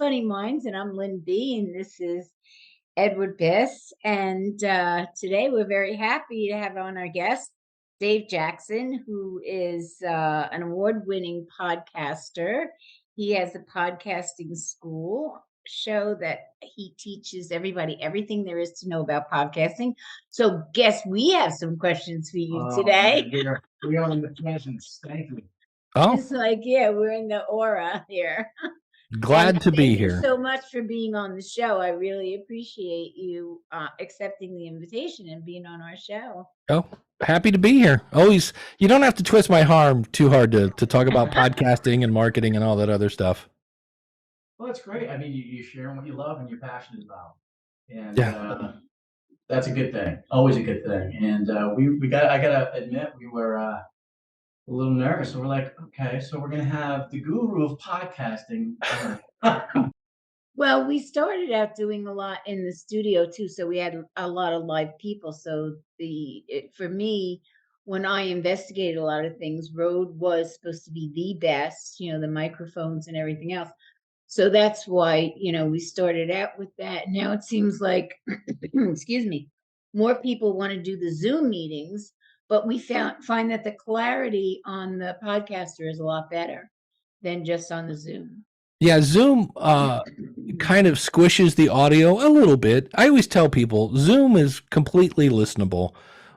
Funny Minds, and I'm Lynn B, and this is Edward Biss. And today we're very happy to have on our guest, Dave Jackson, who is an award-winning podcaster. He has a podcasting school show that he teaches everybody everything there is to know about podcasting. So guess we have some questions for you today. We are in the presence. Thank you. Oh, It's like, yeah, we're in the aura here. glad to be Thank you here. so much for being on the show. I really appreciate you accepting the invitation and being on our show. Oh, happy to be here. Always, you don't have to twist my arm too hard to talk about podcasting and marketing and all that other stuff. Well, that's great. I mean, you're sharing what you love and you're passionate about, and Yeah. that's a good thing. Always a good thing. And I gotta admit, we were a little nervous. So we're like, okay, so we're gonna have the guru of podcasting. Well, we started out doing a lot in the studio too, so we had a lot of live people. So for me, when I investigated a lot of things, Rode was supposed to be the best, the microphones and everything else. So that's why, we started out with that. Now it seems like, excuse me, more people want to do the Zoom meetings, but we find that the clarity on the podcaster is a lot better than just on the Zoom. Yeah, Zoom kind of squishes the audio a little bit. I always tell people Zoom is completely listenable,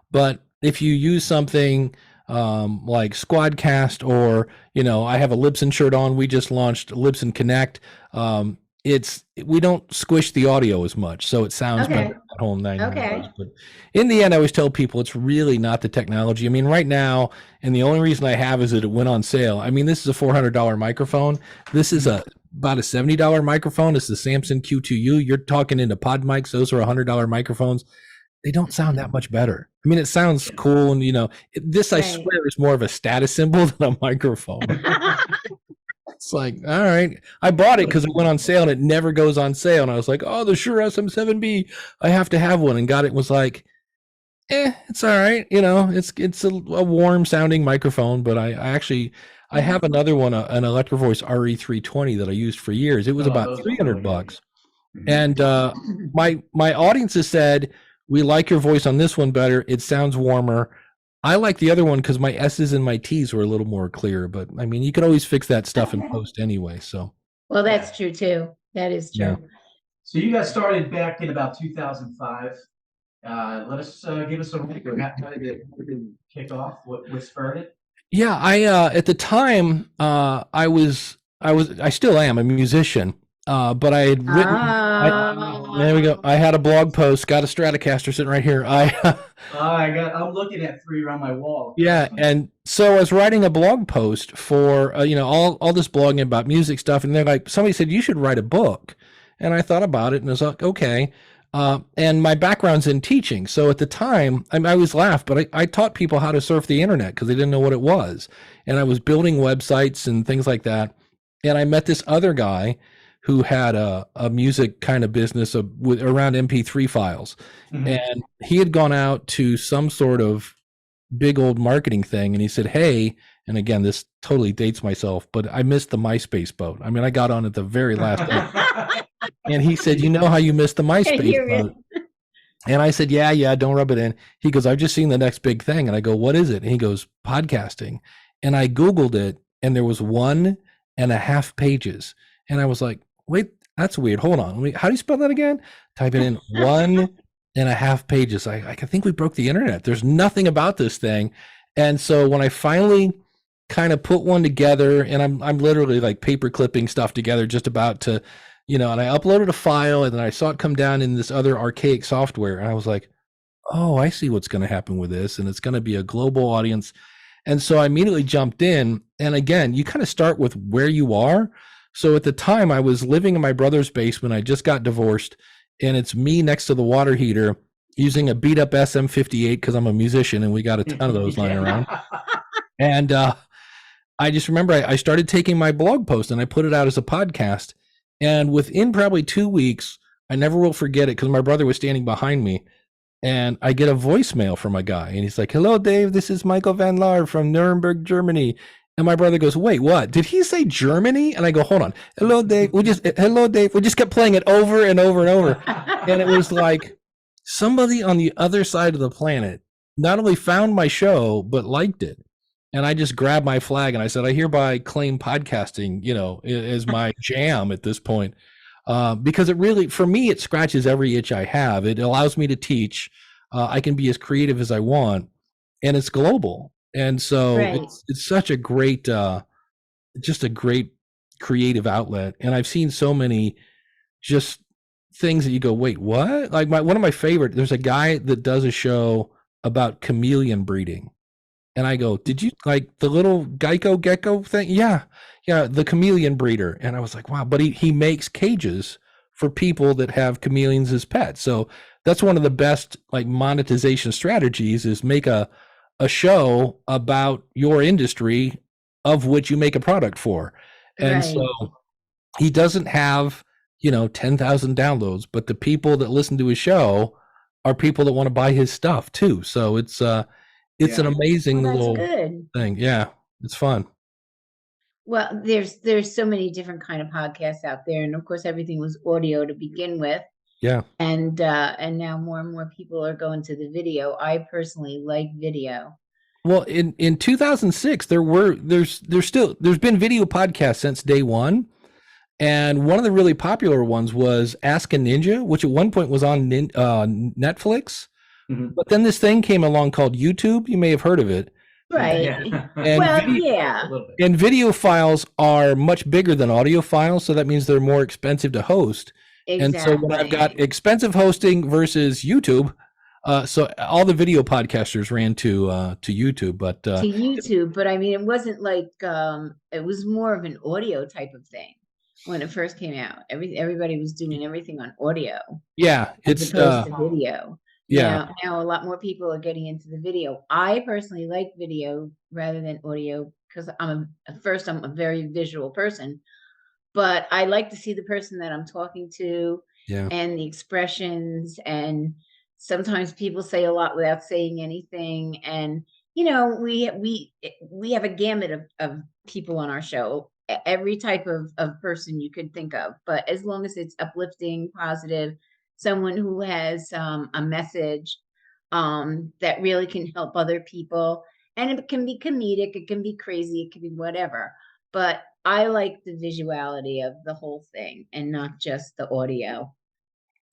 but if you use something like Squadcast or, I have a Libsyn shirt on. We just launched Libsyn Connect. We don't squish the audio as much, so it sounds better at home. But in the end, I always tell people it's really not the technology. I mean, right now, and the only reason I have is that it went on sale. I mean, this is a $400 microphone. This is about a $70 microphone. It's the Samson Q2U. You're talking into pod mics. Those are $100 microphones. They don't sound that much better. I mean, it sounds cool, and this I swear is more of a status symbol than a microphone. It's like, all right. I bought it because it went on sale and it never goes on sale. And I was like, oh, the Shure SM7B, I have to have one, and got it. And was like, it's all right. It's a warm sounding microphone, but I have another one, an Electrovoice RE320 that I used for years. It was about $300. And my audience has said, we like your voice on this one better. It sounds warmer. I like the other one because my S's and my T's were a little more clear, but I mean, you can always fix that stuff in post anyway. So, well, that's true too. That is true. Yeah. So you got started back in about 2005. Give us a recap. How did it kick off? What spurred it? Yeah, I at the time I still am a musician. But I had written. There we go. I had a blog post. Got a Stratocaster sitting right here. I'm looking at 3 around my wall. Yeah, and so I was writing a blog post for all this blogging about music stuff, and they're like, somebody said you should write a book, and I thought about it, and I was like, okay. And my background's in teaching, so at the time, I always laugh, but I taught people how to surf the internet because they didn't know what it was, and I was building websites and things like that, and I met this other guy who had a music kind of business around MP3 files. Mm-hmm. And he had gone out to some sort of big old marketing thing, and he said, hey, and again, this totally dates myself, but I missed the MySpace boat. I mean, I got on at the very last day. And he said, you know how you missed the MySpace boat? And I said, yeah, don't rub it in. He goes, I've just seen the next big thing. And I go, what is it? And he goes, podcasting. And I Googled it, and there was 1.5 pages. And I was like, wait, that's weird. Hold on. How do you spell that again? Type it in 1.5 pages. I think we broke the internet. There's nothing about this thing. And so when I finally kind of put one together, and I'm literally like paper clipping stuff together, just about to, and I uploaded a file, and then I saw it come down in this other archaic software. And I was like, oh, I see what's going to happen with this. And it's going to be a global audience. And so I immediately jumped in. And again, you kind of start with where you are. So at the time, I was living in my brother's basement. I just got divorced, and it's me next to the water heater using a beat-up SM58 because I'm a musician, and we got a ton of those lying around. And I just remember I started taking my blog post, and I put it out as a podcast. And within probably 2 weeks, I never will forget it because my brother was standing behind me, and I get a voicemail from a guy, and he's like, hello, Dave, this is Michael Van Laar from Nuremberg, Germany. And my brother goes, wait, what? Did he say Germany? And I go, hold on. Hello, Dave. Hello, Dave. We just kept playing it over and over and over. And it was like somebody on the other side of the planet not only found my show, but liked it. And I just grabbed my flag and I said, I hereby claim podcasting, as my jam at this point. Because it really, for me, it scratches every itch I have. It allows me to teach. I can be as creative as I want, and it's global. And so Right. it's such a great, just a great creative outlet. And I've seen so many just things that you go, wait, what? Like one of my favorite, there's a guy that does a show about chameleon breeding. And I go, did you like the little Geico gecko thing? Yeah, the chameleon breeder. And I was like, wow, but he makes cages for people that have chameleons as pets. So that's one of the best like monetization strategies is make a show about your industry of which you make a product for. And Right. so he doesn't have, 10,000 downloads, but the people that listen to his show are people that want to buy his stuff too. So it's an amazing Well, that's little good. thing. Yeah, it's fun. Well, there's so many different kind of podcasts out there, and of course everything was audio to begin with. Yeah. And now more and more people are going to the video. I personally like video. Well, in 2006, there's been video podcasts since day one. And one of the really popular ones was Ask a Ninja, which at one point was on Netflix. Mhm. But then this thing came along called YouTube. You may have heard of it. Right. Yeah. And Well, video, yeah. A little bit. and video files are much bigger than audio files, so that means they're more expensive to host. And so when I've got expensive hosting versus YouTube, so all the video podcasters ran to YouTube, but to YouTube, but I mean, it wasn't like it was more of an audio type of thing when it first came out. Everybody was doing everything on audio yeah, as it's opposed to video. yeah. Now a lot more people are getting into the video. I personally like video rather than audio because I'm a very visual person, but I like to see the person that I'm talking to Yeah. and the expressions. And sometimes people say a lot without saying anything. And we have a gamut of people on our show, every type of person you could think of. But as long as it's uplifting, positive, someone who has a message that really can help other people, and it can be comedic, it can be crazy, it can be whatever. But I like the visuality of the whole thing and not just the audio.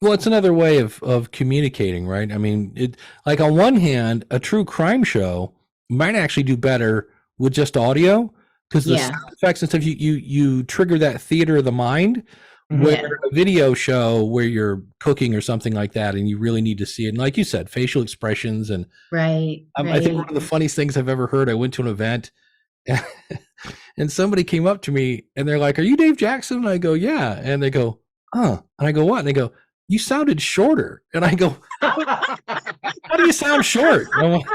Well, it's another way of communicating, right? I mean, it like on one hand, a true crime show might actually do better with just audio because the sound effects and stuff you trigger that theater of the mind. Where a video show where you're cooking or something like that, and you really need to see it, and like you said, facial expressions and Right. I think one of the funniest things I've ever heard. I went to an event. And somebody came up to me and they're like, "Are you Dave Jackson?" And I go, "Yeah." And they go, "Huh?" And I go, "What?" And they go, "You sounded shorter." And I go, "How do you sound short?" And I'm like,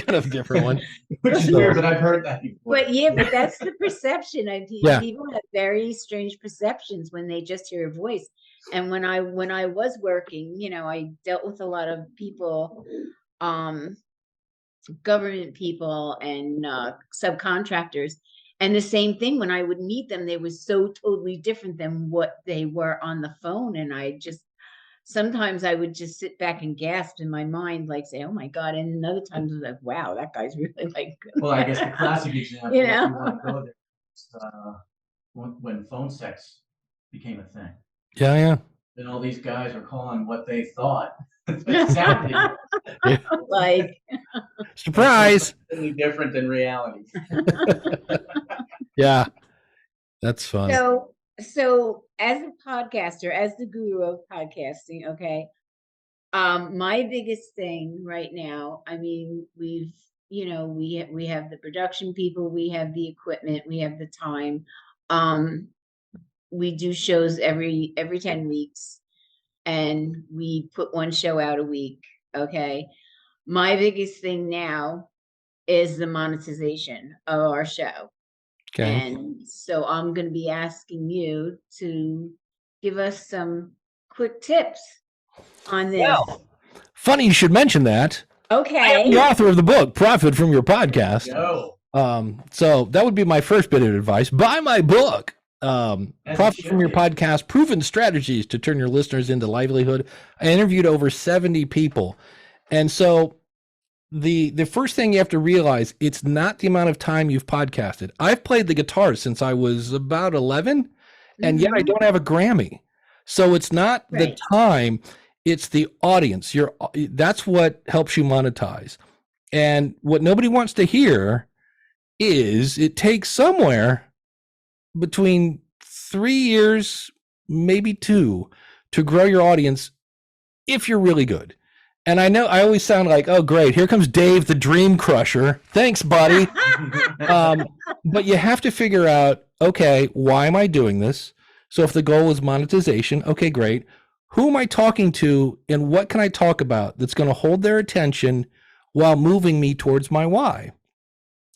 kind of a different one. Which is weird, but I've heard that before. But that's the perception. Yeah. People have very strange perceptions when they just hear a voice. And when I was working, I dealt with a lot of people, government people and subcontractors. And the same thing, when I would meet them, they were so totally different than what they were on the phone. And sometimes I would just sit back and gasp in my mind, like say, "Oh my God." And other times I was like, "Wow, that guy's really like." Well, I guess the classic example, if you want to go there, is when phone sex became a thing. Yeah. Then all these guys are calling what they thought it sounded Like, surprise. completely different than reality. Yeah, that's fun. so as a podcaster, as the guru of podcasting, okay, my biggest thing right now, I mean, we have the production people, we have the equipment, we have the time. We do shows every 10 weeks, and we put one show out a week. Okay. My biggest thing now is the monetization of our show. Okay. And so I'm going to be asking you to give us some quick tips on this. Well, funny you should mention that. I am Okay. the author of the book, Profit from Your Podcast. Go. So that would be my first bit of advice. Buy my book. Profit from your podcast, proven strategies to turn your listeners into livelihood. I interviewed over 70 people. And so the first thing you have to realize, it's not the amount of time you've podcasted. I've played the guitar since I was about 11, and yet I don't have a Grammy. So it's not the time, it's the audience. That's what helps you monetize. And what nobody wants to hear is it takes somewhere between 3 years, maybe 2, to grow your audience if you're really good. And I know I always sound like, oh, great, here comes Dave, the dream crusher. Thanks, buddy. But you have to figure out, okay, why am I doing this? So if the goal is monetization, okay, great. Who am I talking to, and what can I talk about that's going to hold their attention while moving me towards my why?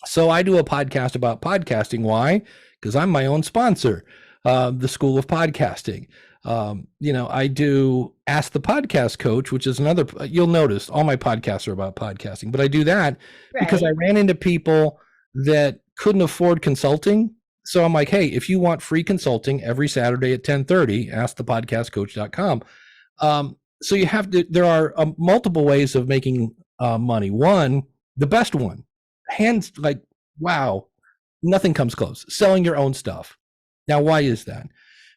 So I do a podcast about podcasting. Why? Because I'm my own sponsor, the School of Podcasting. I do Ask the Podcast Coach, which is another, you'll notice all my podcasts are about podcasting, but I do that because I ran into people that couldn't afford consulting. So I'm like, hey, if you want free consulting every Saturday at 10:30, askthepodcastcoach.com. So you have to, there are multiple ways of making money. One, the best one, hands like, wow, nothing comes close. Selling your own stuff. Now, why is that?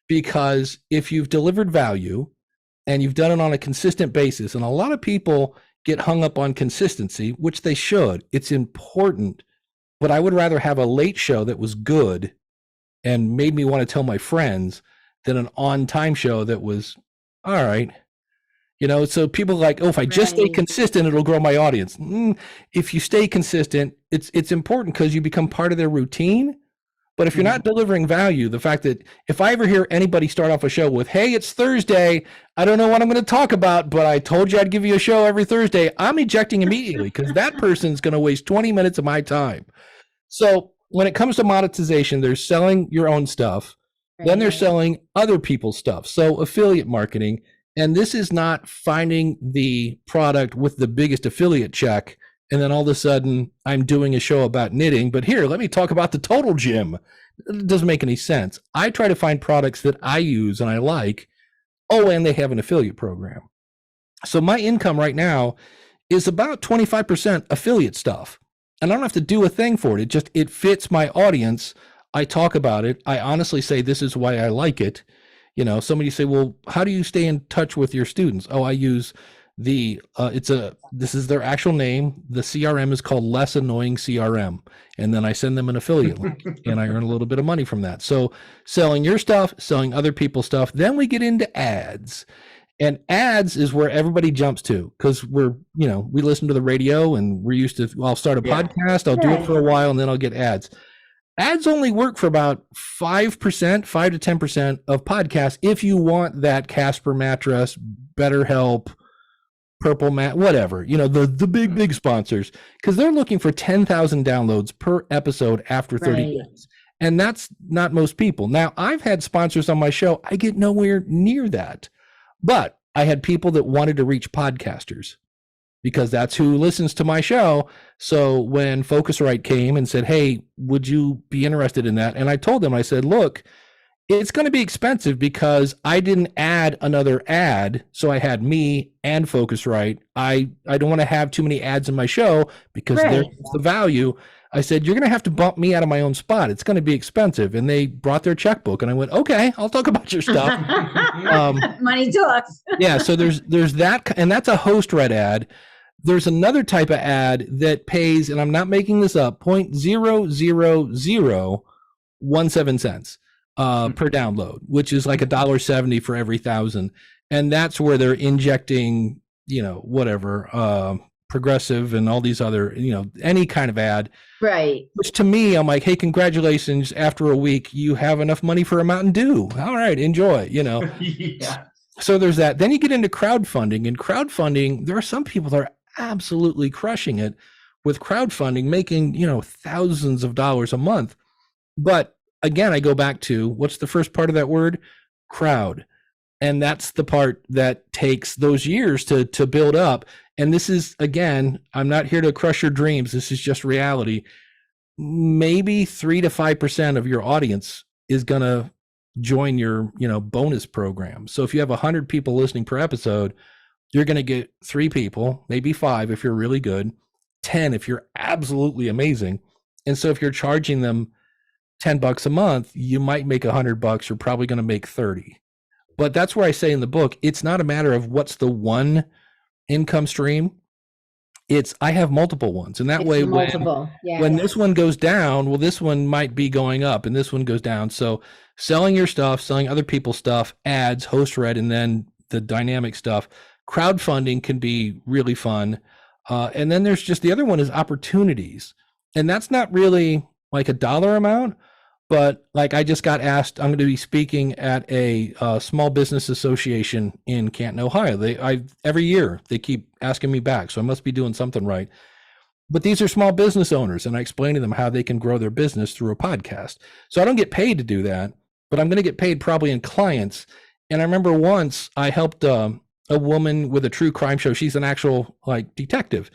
Because if you've delivered value and you've done it on a consistent basis, and a lot of people get hung up on consistency, which they should, it's important, but I would rather have a late show that was good and made me want to tell my friends than an on-time show that was all right. So people are like, oh, if I just stay consistent, it'll grow my audience. If you stay consistent, it's important because you become part of their routine. But if you're not delivering value, the fact that if I ever hear anybody start off a show with, hey, it's Thursday, I don't know what I'm going to talk about, but I told you I'd give you a show every Thursday, I'm ejecting immediately because that person's going to waste 20 minutes of my time. So when it comes to monetization, there's selling your own stuff. Then they're selling other people's stuff. So affiliate marketing. And this is not finding the product with the biggest affiliate check and then all of a sudden I'm doing a show about knitting, but here, let me talk about the Total Gym. It doesn't make any sense. I try to find products that I use and I like. Oh, and they have an affiliate program. So my income right now is about 25% affiliate stuff. And I don't have to do a thing for it. It fits my audience. I talk about it. I honestly say, this is why I like it. Somebody say, well, how do you stay in touch with your students? Oh, I use this is their actual name. The CRM is called Less Annoying CRM. And then I send them an affiliate link and I earn a little bit of money from that. So selling your stuff, selling other people's stuff. Then we get into ads. And ads is where everybody jumps to because we listen to the radio and we're used to, I'll start a podcast, I'll do it for a while and then I'll get ads. Ads only work for about 5%, 5 to 10% of podcasts if you want that Casper mattress, BetterHelp, Purple Mat, whatever, the big sponsors, because they're looking for 10,000 downloads per episode after 30 days. And that's not most people. Now, I've had sponsors on my show. I get nowhere near that. But I had people that wanted to reach podcasters because that's who listens to my show. So when Focusrite came and said, hey, would you be interested in that? And I told them, I said, look, it's going to be expensive because I didn't add another ad. So I had me and Focusrite. I don't want to have too many ads in my show because there's the value. I said, you're going to have to bump me out of my own spot. It's going to be expensive. And they brought their checkbook and I went, okay, I'll talk about your stuff. Money talks. Yeah. So there's that. And that's a host read ad. There's another type of ad that pays, and I'm not making this up, 0.00017 cents per download, which is like $1.70 for every 1,000. And that's where they're injecting, progressive and all these other, any kind of ad. Right. Which to me, I'm like, hey, congratulations. After a week, you have enough money for a Mountain Dew. All right, enjoy, Yeah. So there's that. Then you get into crowdfunding. And crowdfunding, there are some people that are absolutely crushing it with crowdfunding, making, thousands of dollars a month. But again, I go back to what's the first part of that word? Crowd. And that's the part that takes those years to build up. And this is, again, I'm not here to crush your dreams. This is just reality. maybe 3 to 5% of your audience is going to join your, bonus program. So if you have 100 people listening per episode, you're going to get 3 people, maybe 5 if you're really good, 10 if you're absolutely amazing. And so if you're charging them $10 a month, you might make $100. You're probably going to make 30. But that's where I say in the book, it's not a matter of what's the one income stream. It's I have multiple ones. And that It's way multiple. when this one goes down, well, this one might be going up and this one goes down. So selling your stuff, selling other people's stuff, ads, host read, and then the dynamic stuff. Crowdfunding can be really fun. And then there's just the other one is opportunities. And that's not really like a dollar amount, but like I just got asked, I'm going to be speaking at a small business association in Canton, Ohio. Every year they keep asking me back, so I must be doing something right. But these are small business owners, and I explain to them how they can grow their business through a podcast. So I don't get paid to do that, but I'm going to get paid probably in clients. And I remember once I helped a woman with a true crime show. She's an actual detective,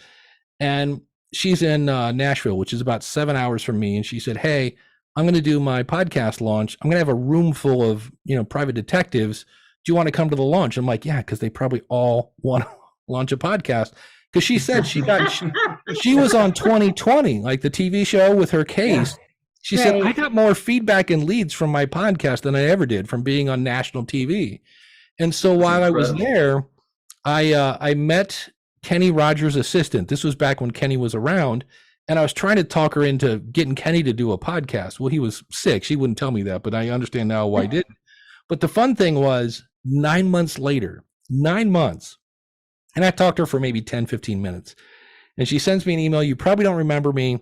and she's in Nashville, which is about 7 hours from me. And she said, "Hey, I'm going to do my podcast launch. I'm going to have a room full of private detectives. Do you want to come to the launch?" I'm like, "Yeah," because they probably all want to launch a podcast. Because she said she was on 2020, like the TV show with her case. Yeah. She said, "I got more feedback and leads from my podcast than I ever did from being on national TV." And so while I was there, I met Kenny Rogers' assistant. This was back when Kenny was around. And I was trying to talk her into getting Kenny to do a podcast. Well, he was sick. She wouldn't tell me that, but I understand now why I didn't. But the fun thing was 9 months later, 9 months, and I talked to her for maybe 10, 15 minutes. And she sends me an email. "You probably don't remember me.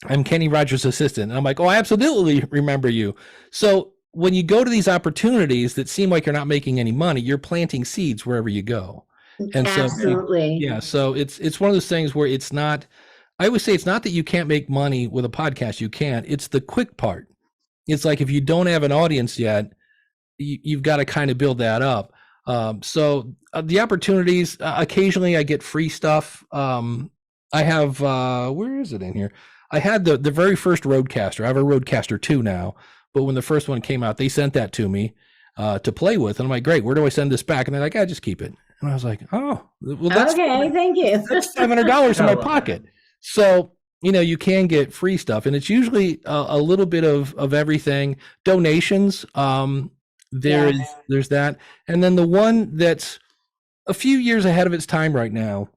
I'm Kenny Rogers' assistant." And I'm like, "Oh, I absolutely remember you." So when you go to these opportunities that seem like you're not making any money, you're planting seeds wherever you go. And absolutely. So it's one of those things where it's not, I always say it's not that you can't make money with a podcast. You can. It's the quick part. It's like if you don't have an audience yet, you've got to kind of build that up. So the opportunities, occasionally I get free stuff. I have, where is it in here? I had the very first Roadcaster. I have a Roadcaster 2 now, but when the first one came out, they sent that to me to play with. And I'm like, "Great, where do I send this back?" And they're like, "Just keep it." And I was like, "Oh, well, that's okay. Thank you. That's $700 in my pocket." So, you can get free stuff, and it's usually a little bit of everything. Donations, there's that. And then the one that's a few years ahead of its time right now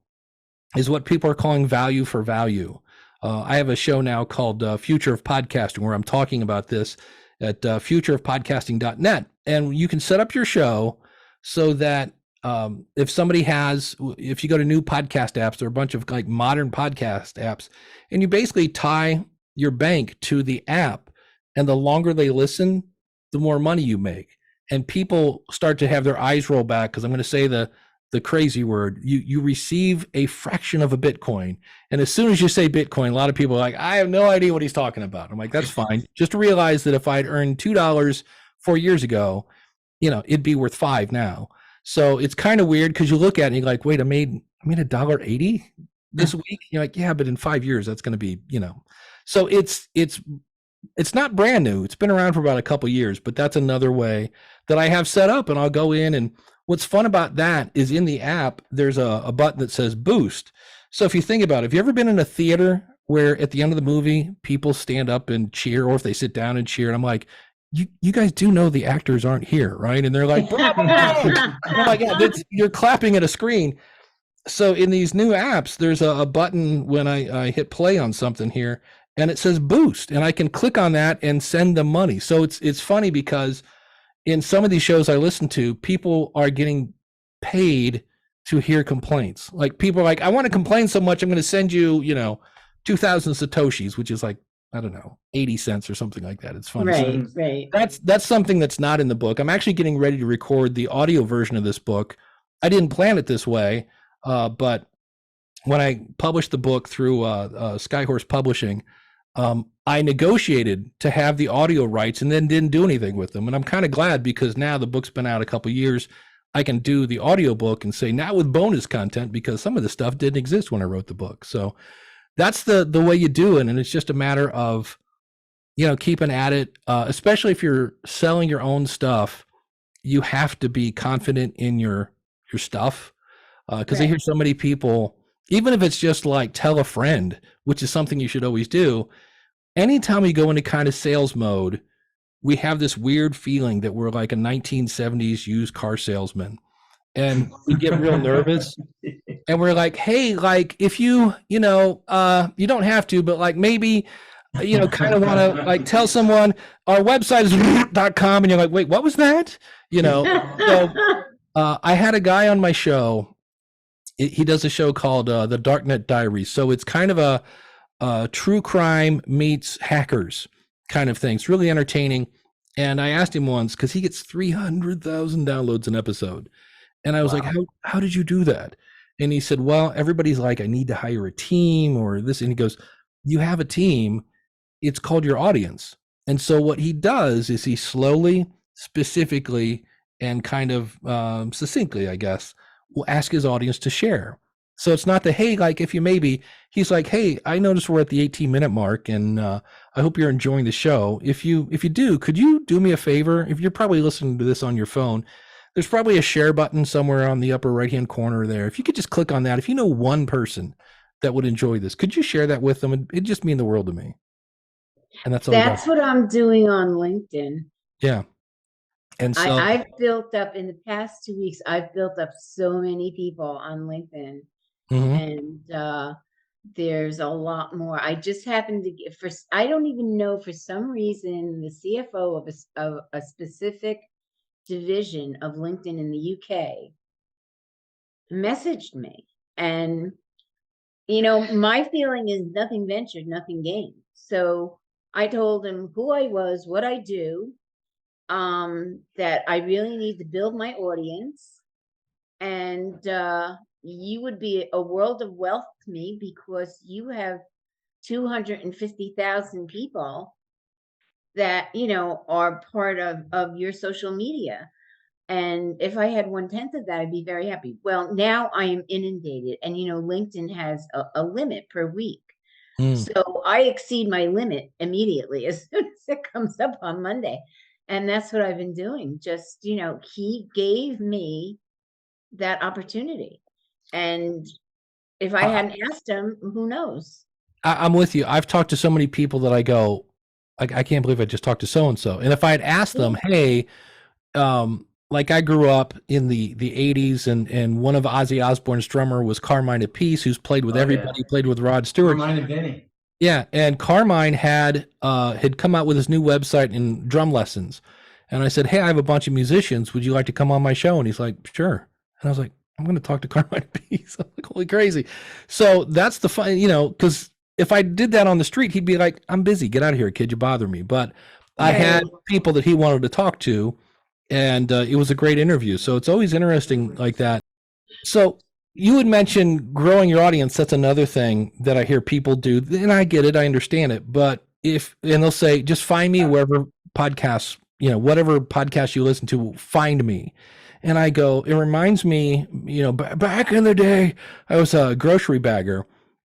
is what people are calling value for value. I have a show now called Future of Podcasting, where I'm talking about this at futureofpodcasting.net. And you can set up your show so that if you go to new podcast apps, there are a bunch of modern podcast apps, and you basically tie your bank to the app, and the longer they listen, the more money you make. And people start to have their eyes roll back, because I'm going to say the crazy word. You receive a fraction of a Bitcoin. And as soon as you say Bitcoin, a lot of people are like, "I have no idea what he's talking about." I'm like, "That's fine." Just to realize that if I'd earned $2 4 years ago, it'd be worth $5 now. So it's kind of weird, because you look at it and you're like, "Wait, I made $1.80 this week." You're like, "Yeah, but in 5 years, that's going to be, So it's not brand new. It's been around for about a couple years, but that's another way that I have set up. And I'll go in, and what's fun about that is in the app, there's a button that says boost. So if you think about it, have you ever been in a theater where at the end of the movie, people stand up and cheer, or if they sit down and cheer? And I'm like, you guys do know the actors aren't here, right? And they're like, "Bravo!" I'm like, "Yeah, you're clapping at a screen." So in these new apps, there's a button when I hit play on something here, and it says boost, and I can click on that and send them money. So it's funny, because in some of these shows I listen to, people are getting paid to hear complaints. Like, people are like, "I want to complain so much, I'm going to send you, 2,000 Satoshis," which is like, I don't know, 80 cents or something like that. It's funny. Right. That's something that's not in the book. I'm actually getting ready to record the audio version of this book. I didn't plan it this way, but when I published the book through Skyhorse Publishing, I negotiated to have the audio rights and then didn't do anything with them. And I'm kind of glad, because now the book's been out a couple years. I can do the audio book and say, now with bonus content, because some of the stuff didn't exist when I wrote the book. So that's the way you do it. And it's just a matter of, keeping at it, especially if you're selling your own stuff. You have to be confident in your stuff, because I hear Right. so many people, even if it's just like tell a friend, which is something you should always do. Anytime we go into kind of sales mode, we have this weird feeling that we're like a 1970s used car salesman, and we get real nervous. And we're like, hey, like if you you don't have to, but like maybe kind of want to like tell someone our website is .com, and you're like, wait, what was that? So I had a guy on my show. He does a show called the Darknet Diaries. So it's kind of a true crime meets hackers kind of thing. It's really entertaining. And I asked him once, because he gets 300,000 downloads an episode. And I was like, how did you do that? And he said, well, everybody's like, I need to hire a team or this. And he goes, you have a team. It's called your audience. And so what he does is he slowly, specifically, and kind of succinctly, I guess, will ask his audience to share. So it's not the, hey, like if you maybe, he's like, hey, I noticed we're at the 18-minute mark, and I hope you're enjoying the show. If you do, could you do me a favor? If you're probably listening to this on your phone, there's probably a share button somewhere on the upper right-hand corner there. If you could just click on that, if you know one person that would enjoy this, could you share that with them? It'd just mean the world to me. And that's all. That's what I'm doing on LinkedIn. Yeah. And so I've built up in the past 2 weeks, I've built up so many people on LinkedIn. And there's a lot more. I just happened to get I don't even know, for some reason, the CFO of a specific division of LinkedIn in the UK messaged me. And, my feeling is nothing ventured, nothing gained. So I told him who I was, what I do, that I really need to build my audience. And you would be a world of wealth to me, because you have 250,000 people that, are part of your social media. And if I had 1/10 of that, I'd be very happy. Well, now I am inundated, and LinkedIn has a limit per week. So I exceed my limit immediately as soon as it comes up on Monday. And that's what I've been doing. Just, he gave me that opportunity. And if I hadn't asked him, who knows? I'm with you. I've talked to so many people that I go, I can't believe I just talked to so-and-so. And if I had asked them, hey, like I grew up in the 80s, and one of Ozzy Osbourne's drummer was Carmine Appice, who's played with everybody, played with Rod Stewart. Carmine and Vinny. Yeah, and Carmine had come out with his new website and drum lessons. And I said, hey, I have a bunch of musicians. Would you like to come on my show? And he's like, sure. And I was like, I'm going to talk to Carmine Appice. I'm like, holy crazy. So that's the fun, because if I did that on the street, he'd be like, I'm busy. Get out of here, kid. You bother me. But I had people that he wanted to talk to, and it was a great interview. So it's always interesting like that. So you had mentioned growing your audience. That's another thing that I hear people do. And I get it. I understand it. But and they'll say, just find me wherever podcasts, whatever podcast you listen to, find me. And I go, it reminds me, back in the day, I was a grocery bagger.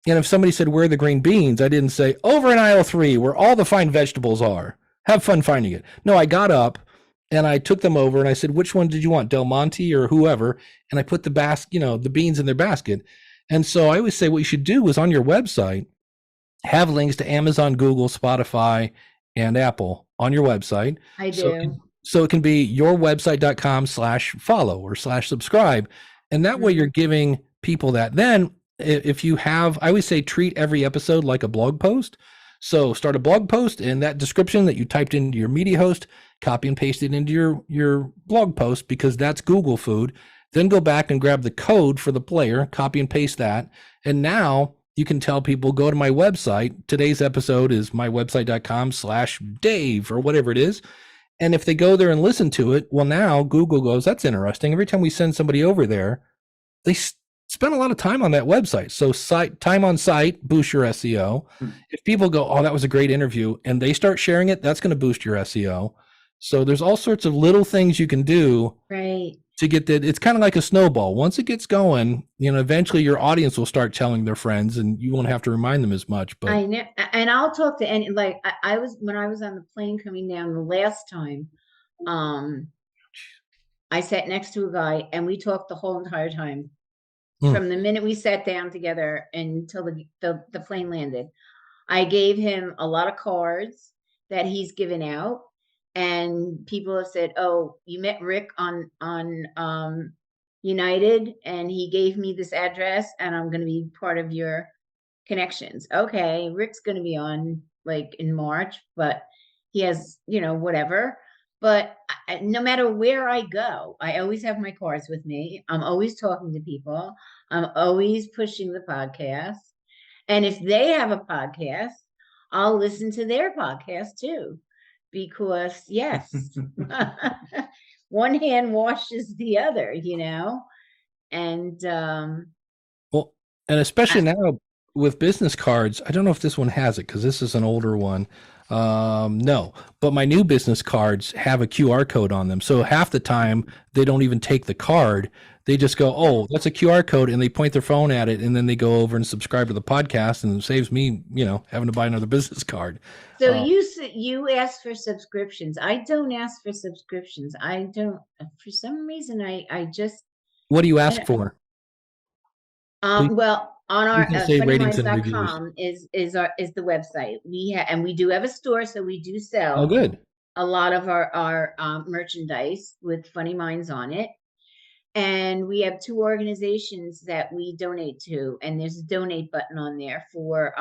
And if somebody said, where are the green beans? I didn't say, over in aisle 3, where all the fine vegetables are. Have fun finding it. No, I got up and I took them over and I said, which one did you want, Del Monte or whoever? And I put the the beans in their basket. And so I always say what you should do is on your website, have links to Amazon, Google, Spotify, and Apple on your website. I do. So it can be yourwebsite.com/follow or /subscribe. And that way you're giving people that. Then if you have, I always say, treat every episode like a blog post. So start a blog post, and that description that you typed into your media host, copy and paste it into your blog post, because that's Google food. Then go back and grab the code for the player, copy and paste that. And now you can tell people, go to my website. Today's episode is mywebsite.com/Dave or whatever it is. And if they go there and listen to it, well, now Google goes, that's interesting. Every time we send somebody over there, they spend a lot of time on that website. So time on site boosts your SEO. If people go, oh, that was a great interview, and they start sharing it, that's going to boost your SEO. So there's all sorts of little things you can do. Right. to get that. It's kind of like a snowball. Once it gets going, eventually your audience will start telling their friends, and you won't have to remind them as much. But I know, and I'll talk to any, like, I was, when I was on the plane coming down the last time, um, I sat next to a guy and we talked the whole entire time mm, from the minute we sat down together until the plane landed. I gave him a lot of cards that he's given out, and people have said, "Oh, you met Rick on United, and he gave me this address, and I'm going to be part of your connections." Okay, Rick's going to be on like in March, but he has, whatever. But no matter where I go, I always have my cards with me. I'm always talking to people. I'm always pushing the podcast. And if they have a podcast, I'll listen to their podcast too. Because yes, one hand washes the other, and well, and especially I, now with business cards, I don't know if this one has it because this is an older one. No, but my new business cards have a QR code on them. So half the time they don't even take the card. They just go, "Oh, that's a QR code," and they point their phone at it, and then they go over and subscribe to the podcast, and it saves me, having to buy another business card. so Uh, you ask for subscriptions. I don't ask for subscriptions. I don't, for some reason, I just, what do you I ask don't, for? Please, well, on please our don't say ratings and reviews. funnyminds.com is the website. And we do have a store, so we do Oh, sell good. a lot of our merchandise with Funny Minds on it. And we have two organizations that we donate to, and there's a donate button on there for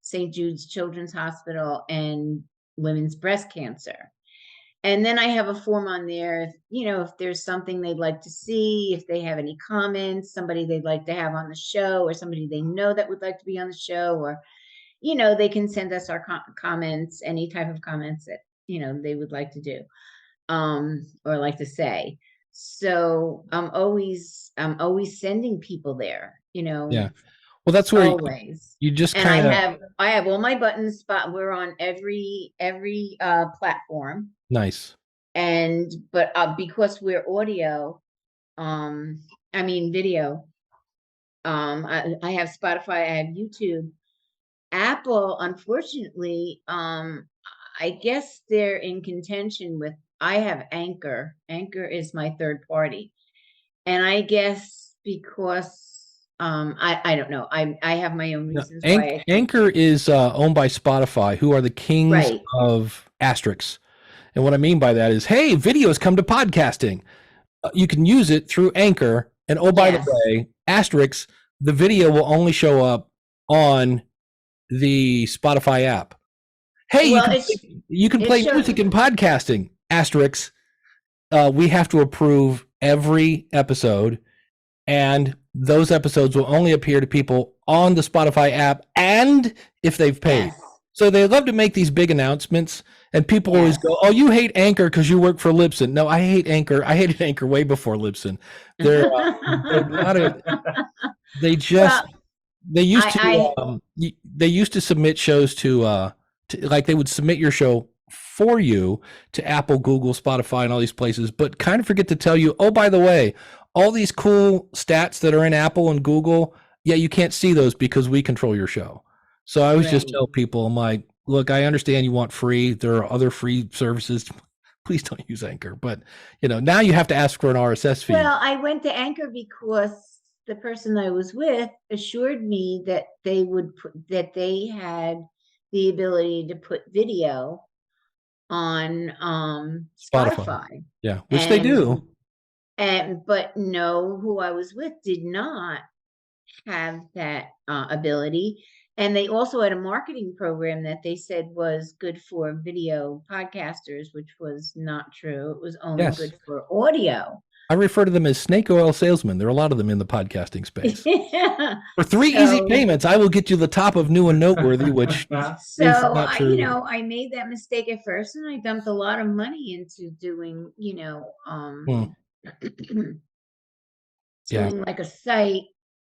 St. Jude's Children's Hospital and women's breast cancer. And then I have a form on there, if there's something they'd like to see, if they have any comments, somebody they'd like to have on the show, or somebody they know that would like to be on the show, or, they can send us our comments, any type of comments that, they would like to do, or like to say. So I'm always sending people there, Yeah. Well, that's where always. you just And I kind of have I have all my buttons spot. We're on every platform. nice. But because we're audio, um I mean video, I have Spotify, I have YouTube. Apple, unfortunately, I guess they're in contention with, I have Anchor. Anchor is my third party. And I guess because I don't know. I have my own No, reasons why I think. Anchor is owned by Spotify, who are the kings Right. of asterisks. And what I mean by that is, hey, videos come to podcasting. You can use it through Anchor. And oh, by the Yes. way, asterisks, the video will only show up on the Spotify app. Hey, Well, you can it play shows. music in podcasting. Asterisks. We have to approve every episode, and those episodes will only appear to people on the Spotify app and if they've paid. Yes. So they love to make these big announcements, and people always Yes. go, "Oh, you hate Anchor because you work for Libsyn." No, I hate Anchor. I hated Anchor way before Libsyn. They're not a. They just Well, they used I to they used to submit shows to like they would submit your show for you to Apple, Google, Spotify, and all these places, but kind of forget to tell you, oh, by the way, all these cool stats that are in Apple and Google, yeah, you can't see those because we control your show. So I always just right. tell people, I'm like, look, I understand you want free. There are other free services. Please don't use Anchor. But now you have to ask for an RSS feed. Well, I went to Anchor because the person I was with assured me that they had the ability to put video on Spotify. Yeah, which they do. But no, who I was with did not have that ability. And they also had a marketing program that they said was good for video podcasters, which was not true. It was only Yes. good for audio. I refer to them as snake oil salesmen. There are a lot of them in the podcasting space. Yeah. For 3 easy payments, I will get you the top of new and noteworthy, which So is not true. I made that mistake at first, and I dumped a lot of money into doing, Yeah. doing like a site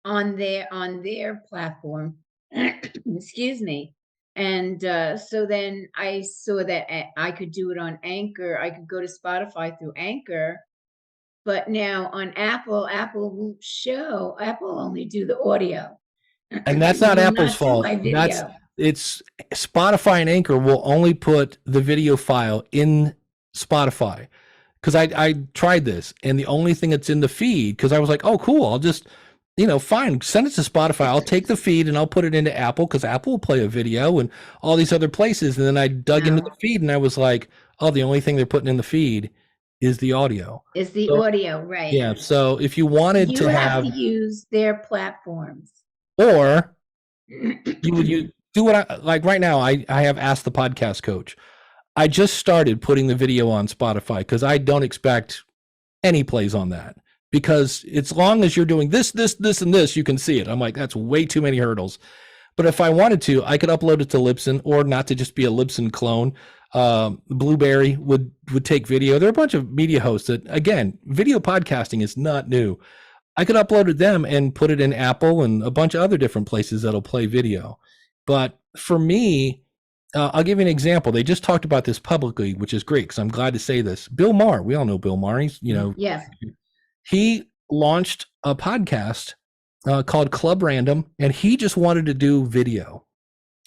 on their platform. Excuse me. And so then I saw that I could do it on Anchor. I could go to Spotify through Anchor But now on Apple won't show. Apple will only do the audio. And that's It not will Apple's not do fault. my That's video. it's Spotify and Anchor will only put the video file in Spotify. Because I tried this, and the only thing that's in the feed, because I was like, oh, cool, I'll just, fine, send it to Spotify. I'll take the feed and I'll put it into Apple, because Apple will play a video and all these other places. And then I dug into the No, feed and I was like, oh, the only thing they're putting in the feed is the audio. it's the So, audio, right? yeah. So if you wanted You to have have, to use their platforms. or you do what I like right now, I have asked the podcast coach. I just started putting the video on Spotify because I don't expect any plays on that, because as long as you're doing this, and this, you can see it. I'm like, that's way too many hurdles. But if I wanted to, I could upload it to Libsyn, or not to just be a Libsyn clone. Blueberry would take video. There are a bunch of media hosts that, again, video podcasting is not new. I could upload it to them and put it in Apple and a bunch of other different places that'll play video. But for me, I'll give you an example. They just talked about this publicly, which is great because I'm glad to say this. Bill Maher, we all know Bill Maher. He's, Yes. he launched a podcast called Club Random, and he just wanted to do video.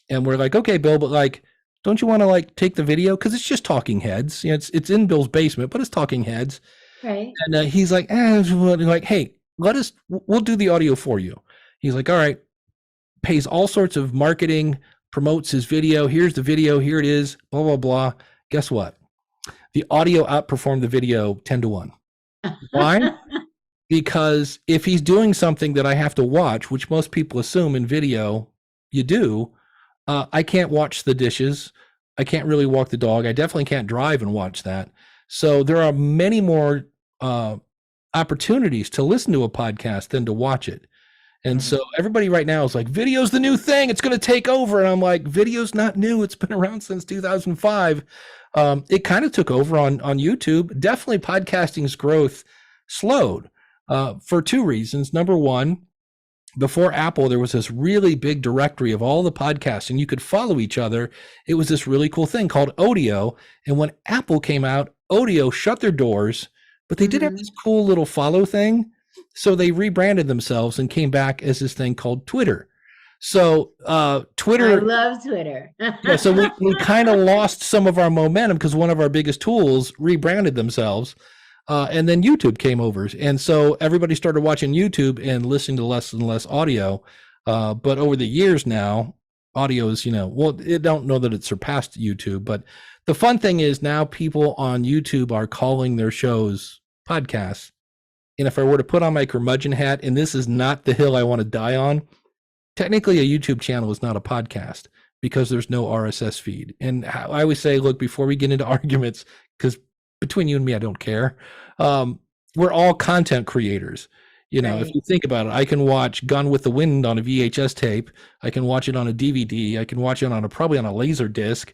And we're like, okay, Bill, but like, don't you want to like take the video? Because it's just talking heads. It's in Bill's basement, but it's talking heads. Right. And he's like, like, hey, we'll do the audio for you. He's like, all right, pays all sorts of marketing, promotes his video. Here's the video. Here it is, blah, blah, blah. Guess what? The audio outperformed the video 10-1. Why? Because if he's doing something that I have to watch, which most people assume in video you do, I can't watch the dishes. I can't really walk the dog. I definitely can't drive and watch that. So there are many more opportunities to listen to a podcast than to watch it. And so everybody right now is like, video's the new thing. It's going to take over. And I'm like, video's not new. It's been around since 2005. It kind of took over on YouTube. Definitely podcasting's growth slowed for two reasons. Number one, before Apple, there was this really big directory of all the podcasts, and you could follow each other. It was this really cool thing called Odeo. And when Apple came out, Odeo shut their doors, but they did have this cool little follow thing. So they rebranded themselves and came back as this thing called Twitter. So Twitter. I love Twitter. Yeah, so we kind of lost some of our momentum because one of our biggest tools rebranded themselves. And then YouTube came over. And so everybody started watching YouTube and listening to less and less audio. But over the years now, audio is, well, I don't know that it surpassed YouTube. But the fun thing is now people on YouTube are calling their shows podcasts. And if I were to put on my curmudgeon hat, and this is not the hill I want to die on, technically a YouTube channel is not a podcast because there's no RSS feed. And I always say, look, before we get into arguments, because between you and me, I don't care. We're all content creators. Right. If you think about it, I can watch Gone with the Wind on a VHS tape. I can watch it on a DVD. I can watch it probably on a laser disc.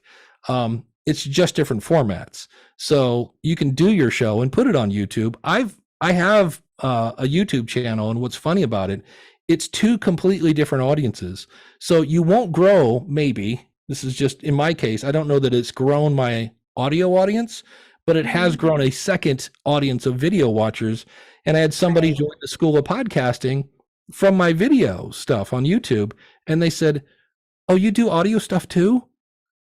It's just different formats. So you can do your show and put it on YouTube. I have a YouTube channel, and what's funny about it, it's two completely different audiences. So you won't grow, maybe. This is just in my case. I don't know that it's grown my audio audience, but it has grown a second audience of video watchers. And I had somebody join the School of Podcasting from my video stuff on YouTube, and they said, "Oh, you do audio stuff too?"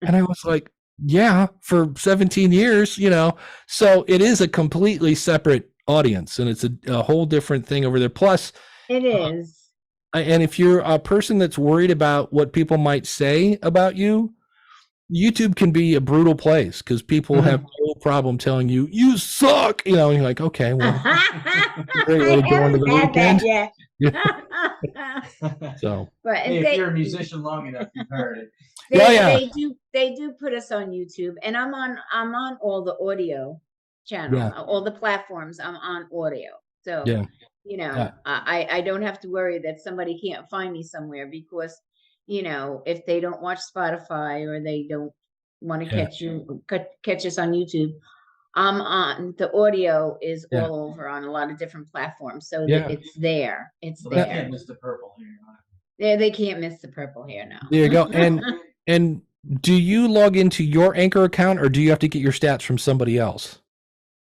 And I was like, "Yeah, for 17 years, So it is a completely separate audience, and it's a whole different thing over there. Plus, It is. and if you're a person that's worried about what people might say about you, YouTube can be a brutal place because people have no problem telling you, you suck, and you're like, okay, well, great way to go into the weekend. So, but hey, if you're a musician long enough, you've heard it. They do put us on YouTube, and I'm on all the audio channels, all the platforms. I'm on audio, so I don't have to worry that somebody can't find me somewhere because if they don't watch Spotify or they don't want to catch us on YouTube, the audio is all over on a lot of different platforms, so it's there. It's there. They can't miss the purple hair. Yeah, they can't miss the purple hair now. There you go. And do you log into your Anchor account, or do you have to get your stats from somebody else?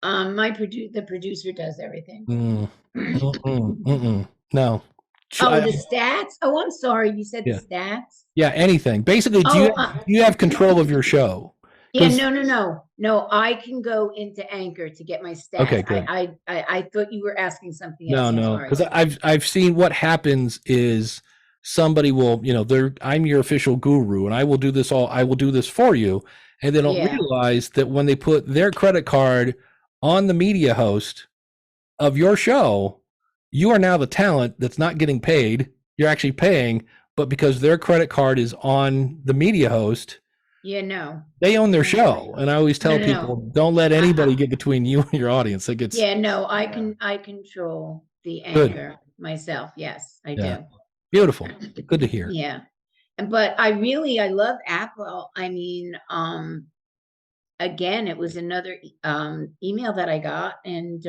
The producer does everything. Mm, no. Oh, the stats? Oh, I'm sorry. You said the Yeah. stats? Yeah, anything. Basically, Oh, do you have control of your show? yeah, Because no. No, I can go into Anchor to get my stats. okay, good. I thought you were asking something else. No, I'm no, sorry. because I've seen what happens is somebody will, I'm your official guru and I will do this for you. And they don't Yeah, realize that when they put their credit card on the media host of your show, you are now the talent that's not getting paid. You're actually paying, but because their credit card is on the media host, yeah, no. they own their No, show. And I always no, tell no, no. people, don't let I, anybody get between you and your audience. That gets yeah, no, Yeah. I control the good. Anchor myself. Yes, I Yeah. do. Beautiful. Good to hear. Yeah. But I love Apple. I mean, again, it was another email that I got, and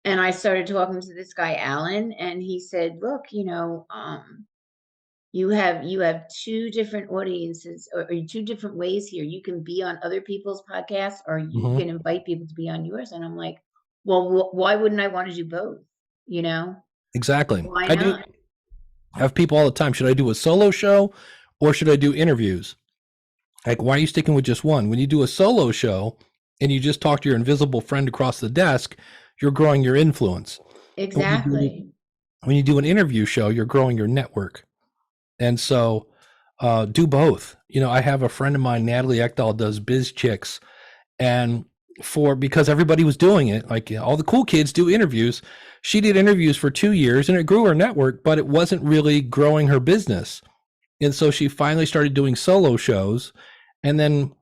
I started talking to this guy Alan, and he said, "Look, you have two different audiences, or two different ways here. You can be on other people's podcasts, or you Mhm. can invite people to be on yours." And I'm like, "Well, why wouldn't I want to do both? You know, Exactly. why I do not?" have people all the time. Should I do a solo show or should I do interviews? Like, why are you sticking with just one? When you do a solo show and you just talk to your invisible friend across the desk, you're growing your influence. And Exactly. when you do an interview show, you're growing your network. And so do both. I have a friend of mine, Natalie Ekdahl, does Biz Chicks. And because everybody was doing it, like all the cool kids do interviews, she did interviews for 2 years and it grew her network, but it wasn't really growing her business. And so she finally started doing solo shows. And then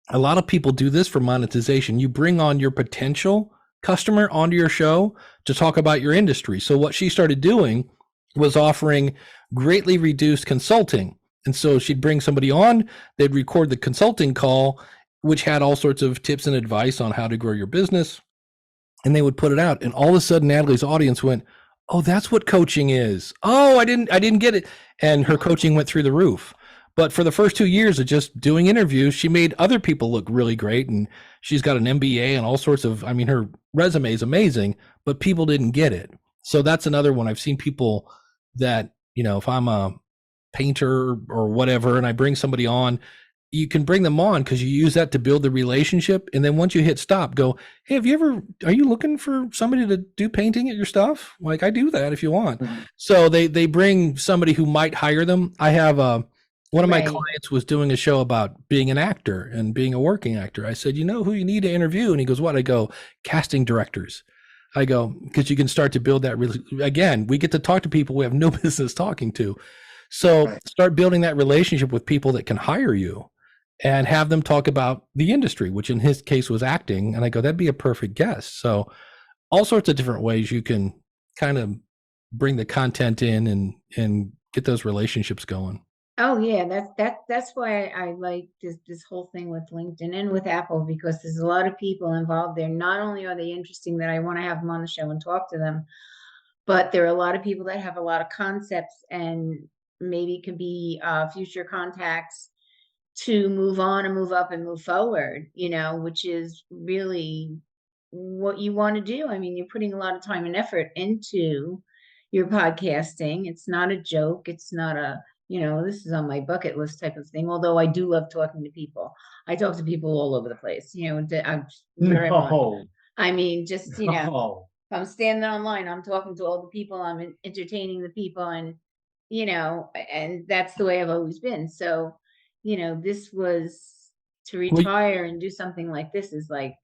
a lot of people do this for monetization. You bring on your potential customer onto your show to talk about your industry. So what she started doing was offering greatly reduced consulting. And so she'd bring somebody on, they'd record the consulting call, which had all sorts of tips and advice on how to grow your business. And they would put it out. And all of a sudden, Natalie's audience went, "Oh, that's what coaching is. Oh, I didn't get it." And her coaching went through the roof. But for the first 2 years of just doing interviews, she made other people look really great. And she's got an MBA and all sorts of, I mean, her resume is amazing, but people didn't get it. So that's another one. I've seen people that, if I'm a painter or whatever, and I bring somebody on, you can bring them on because you use that to build the relationship. And then once you hit stop, go, "Hey, are you looking for somebody to do painting at your stuff? Like, I do that if you want." Mm-hmm. So they bring somebody who might hire them. I have one of my Right. clients was doing a show about being an actor and being a working actor. I said, "You know who you need to interview?" And he goes, "What?" I go, "Casting directors." I go, because you can start to build that. Again, we get to talk to people we have no business talking to. So Right. start building that relationship with people that can hire you and have them talk about the industry, which in his case was acting. And I go, that'd be a perfect guest. So all sorts of different ways you can kind of bring the content in and get those relationships going. Oh yeah, that's why I like this whole thing with LinkedIn and with Apple, because there's a lot of people involved there. Not only are they interesting that I want to have them on the show and talk to them, but there are a lot of people that have a lot of concepts and maybe can be future contacts to move on and move up and move forward, which is really what you want to do. I mean, you're putting a lot of time and effort into your podcasting. It's not a joke. It's not this is on my bucket list type of thing. Although I do love talking to people. I talk to people all over the place, I'm very much. No, I mean, just, no. if I'm standing online, I'm talking to all the people, I'm entertaining the people, and that's the way I've always been. So, this was to Well, retire and do something like this is like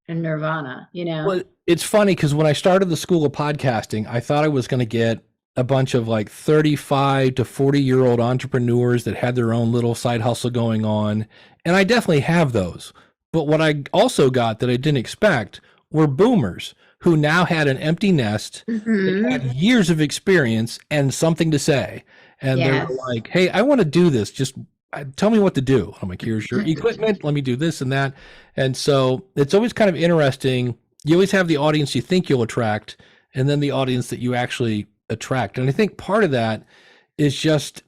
a nirvana. well, it's funny because when I started the school of podcasting, I thought I was going to get a bunch of like 35 to 40-year-old entrepreneurs that had their own little side hustle going on. And I definitely have those. But what I also got that I didn't expect were boomers who now had an empty nest. They Hmm. had years of experience and something to say. And they were Yes. like, "Hey, I want to do this. Just tell me what to do." I'm like, "Here's your equipment. Let me do this and that." And so it's always kind of interesting. You always have the audience you think you'll attract, and then the audience that you actually attract. And I think part of that is just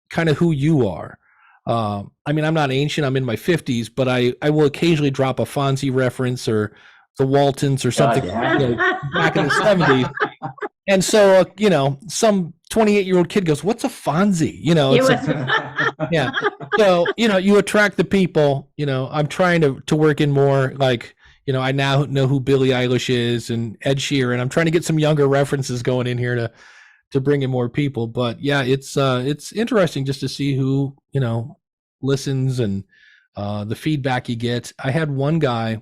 kind of who you are. I mean, I'm not ancient. I'm in my 50s, but I will occasionally drop a Fonzie reference or the Waltons or something, God, yeah. back in the 70s. And so, some 28-year-old kid goes, "What's a Fonzie?" It It's like, was yeah. So, you attract the people. I'm trying to work in more like, I now know who Billie Eilish is and Ed Sheeran. I'm trying to get some younger references going in here to bring in more people. But yeah, it's interesting just to see who, listens and the feedback you get. I had one guy,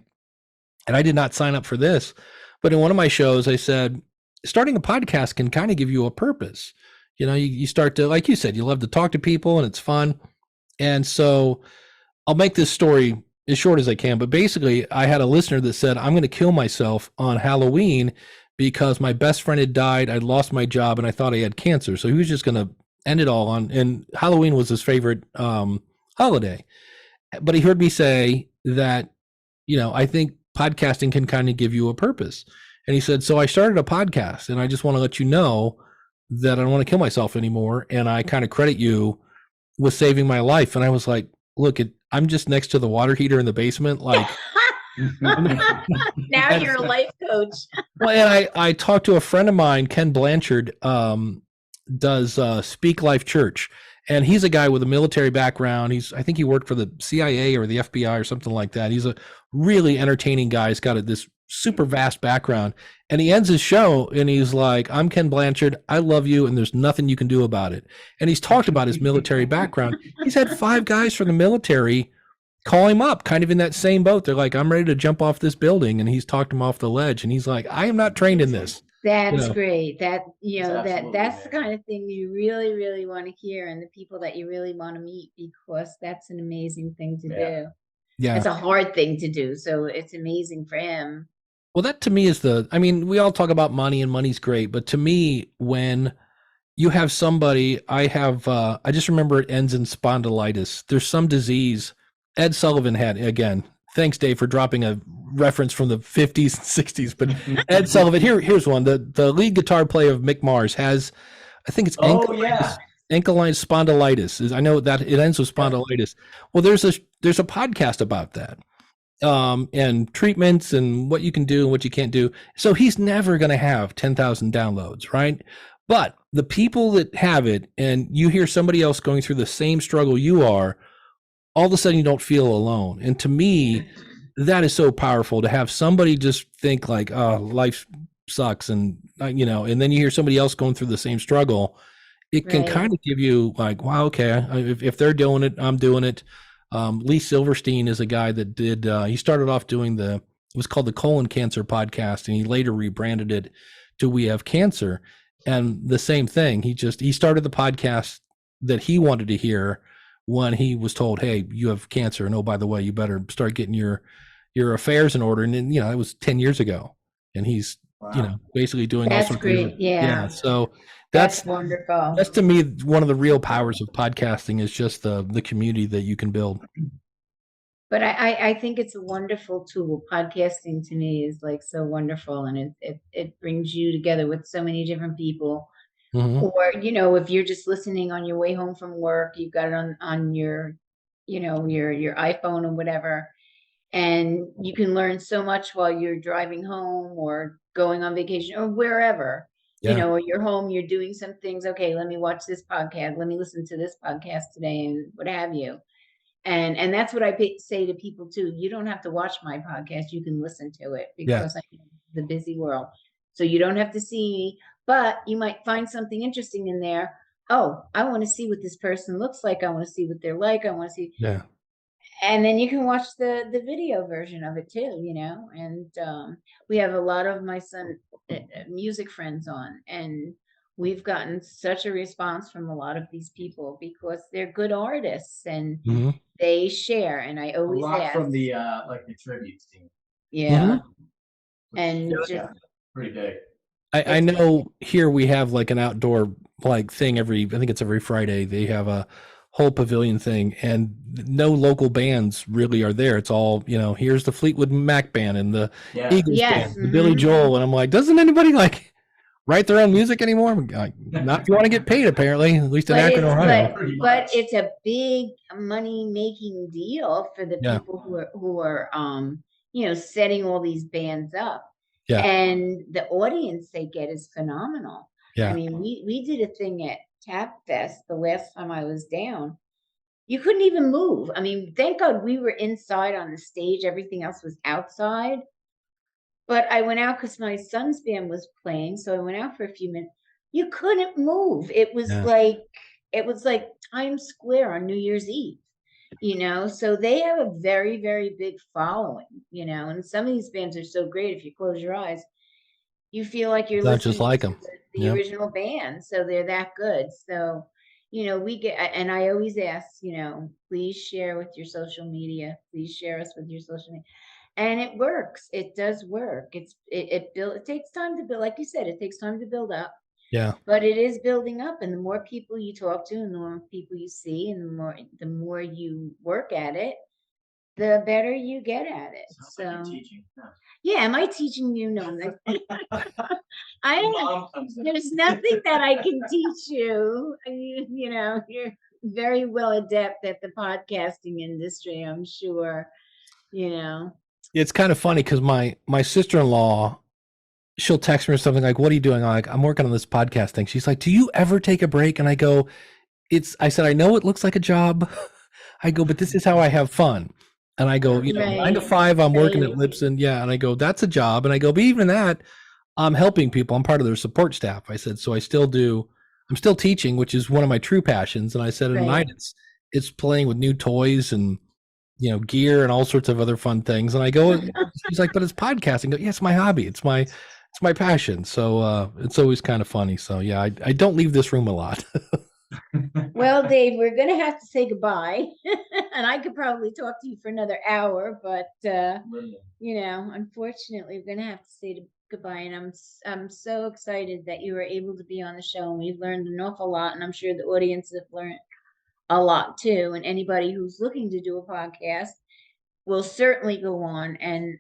and I did not sign up for this, but in one of my shows, I said, starting a podcast can kind of give you a purpose. You start to, like you said, you love to talk to people and it's fun. And so I'll make this story as short as I can, but basically I had a listener that said, I'm going to kill myself on Halloween because my best friend had died. I'd lost my job and I thought I had cancer. So he was just going to end it all on, and Halloween was his favorite holiday. But he heard me say that, I think podcasting can kind of give you a purpose. And he said, so I started a podcast and I just want to let you know that I don't want to kill myself anymore. And I kind of credit you with saving my life. And I was like, look, I'm just next to the water heater in the basement. Like, now you're a life coach. well, and I talked to a friend of mine, Ken Blanchard, does Speak Life Church. And he's a guy with a military background. I think he worked for the CIA or the FBI or something like that. He's a really entertaining guy. He's got this super vast background. And he ends his show and he's like, I'm Ken Blanchard. I love you. And there's nothing you can do about it. And he's talked about his military background. He's had 5 guys from the military call him up, kind of in that same boat. They're like, I'm ready to jump off this building. And he's talked him off the ledge. And he's like, I am not trained in this. That's great. That's Absolutely the kind of thing you really, really want to hear, and the people that you really want to meet, because that's an amazing thing to do. Yeah. It's a hard thing to do. So it's amazing for him. Well, that to me is we all talk about money and money's great, but to me, when you have somebody, I just remember it ends in spondylitis. There's some disease Ed Sullivan had, again. Thanks, Dave, for dropping a reference from the 50s and 60s. But Ed Sullivan, here's one. The lead guitar player of Mick Mars has, I think it's ankylosing spondylitis. I know that it ends with spondylitis. Well, there's a podcast about that, and treatments and what you can do and what you can't do. So he's never going to have 10,000 downloads, right? But the people that have it, and you hear somebody else going through the same struggle you are, all of a sudden you don't feel alone. And to me, that is so powerful to have somebody just think like, oh, life sucks. And, and then you hear somebody else going through the same struggle. It can kind of give you like, wow, okay, if they're doing it, I'm doing it. Lee Silverstein is a guy that did, he started off doing it was called the Colon Cancer Podcast, and he later rebranded it to We Have Cancer. And the same thing, he started the podcast that he wanted to hear when he was told, hey, you have cancer. And oh, by the way, you better start getting your affairs in order. And then, it was 10 years ago. And he's, basically doing that's all sorts great. of Yeah. So that's wonderful. That's to me one of the real powers of podcasting is just the community that you can build. But I think it's a wonderful tool. Podcasting to me is like so wonderful, and it brings you together with so many different people. Mm-hmm. Or, if you're just listening on your way home from work, you've got it on your, your iPhone or whatever, and you can learn so much while you're driving home or going on vacation or wherever, or you're home, you're doing some things. Okay, let me watch this podcast. Let me listen to this podcast today and what have you. And that's what I say to people too. You don't have to watch my podcast. You can listen to it because I know the busy world. So you don't have to see me, but you might find something interesting in there. Oh, I want to see what this person looks like. I want to see what they're like. I want to see. Yeah. And then you can watch the video version of it too, and we have a lot of my son music friends on, and we've gotten such a response from a lot of these people because they're good artists and they share. And I always ask from the like the tribute team. Yeah. Which And is just pretty big. I know here we have like an outdoor like thing I think it's every Friday. They have a whole pavilion thing, and no local bands really are there. It's all, here's the Fleetwood Mac band and the Eagles band, the Billy Joel. And I'm like, doesn't anybody like write their own music anymore? Not if you want to get paid, apparently, at least in But Akron, it's Ohio. but it's a big money making deal for the Yeah. people who are setting all these bands up. Yeah. And the audience they get is phenomenal. I Yeah. mean, we did a thing at Tap Fest the last time I was down. You couldn't even move. I mean, thank God we were inside on the stage. Everything else was outside. But I went out because my son's band was playing, so I went out for a few minutes. You couldn't move. Yeah. It was like Times Square on New Year's Eve, So they have a very, very big following, and some of these bands are so great. If you close your eyes, you feel like you're Sounds just listening like to them. the original band. So they're that good. So, we get, and I always ask, please share with your social media. Please share us with your social media. And it works. It does work. It takes time to build, like you said, it takes time to build up, Yeah. but it is building up. And the more people you talk to and the more people you see and the more you work at it, the better you get at it. Sounds like you're teaching. Yeah, am I teaching you? No, I don't Mom comes in. there's nothing that I can teach you. You're very well adept at the podcasting industry, I'm sure. It's kind of funny because my sister-in-law, she'll text me or something like, "What are you doing?" I'm like, "I'm working on this podcast thing." She's like, "Do you ever take a break?" And I go, I said, "I know it looks like a job." I go, "But this is how I have fun." And I go, 9 to 5, I'm working at Lipson. Yeah. And I go, "That's a job." And I go, "But even that, I'm helping people. I'm part of their support staff." I said, "So I'm still teaching, which is one of my true passions." And I said, "At night, it's playing with new toys and, gear and all sorts of other fun things." And I go, she's like, "But it's podcasting." I go, "Yeah, it's my hobby. It's my passion." So it's always kind of funny. So yeah, I don't leave this room a lot. Well, Dave, we're going to have to say goodbye. And I could probably talk to you for another hour, but, unfortunately, we're going to have to say goodbye. And I'm so excited that you were able to be on the show, and we've learned an awful lot. And I'm sure the audience have learned a lot too. And anybody who's looking to do a podcast will certainly go on and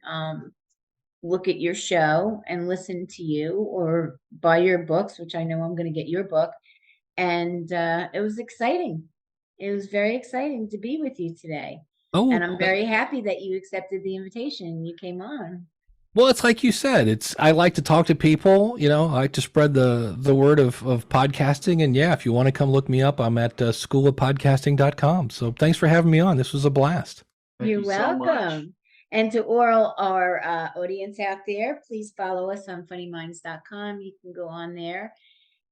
look at your show and listen to you or buy your books, which I know I'm going to get your book. And it was exciting. It was very exciting to be with you today. Oh, and I'm very happy that you accepted the invitation and you came on. Well, it's like you said, I like to talk to people, I like to spread the word of podcasting. And yeah, if you want to come look me up, I'm at schoolofpodcasting.com. So thanks for having me on. This was a blast. You're welcome. And to all our audience out there, please follow us on funnyminds.com. You can go on there.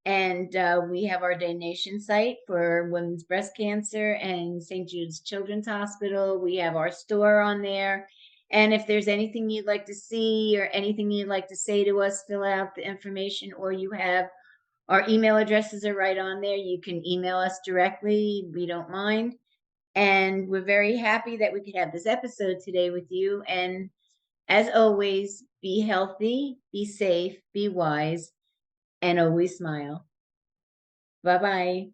And we have our donation site for women's breast cancer and St. Jude's Children's Hospital. We have our store on there. And if there's anything you'd like to see or anything you'd like to say to us, fill out the information, or you have our email addresses are right on there. You can email us directly. We don't mind. And we're very happy that we could have this episode today with you. And as always, be healthy, be safe, be wise, and always smile. Bye-bye.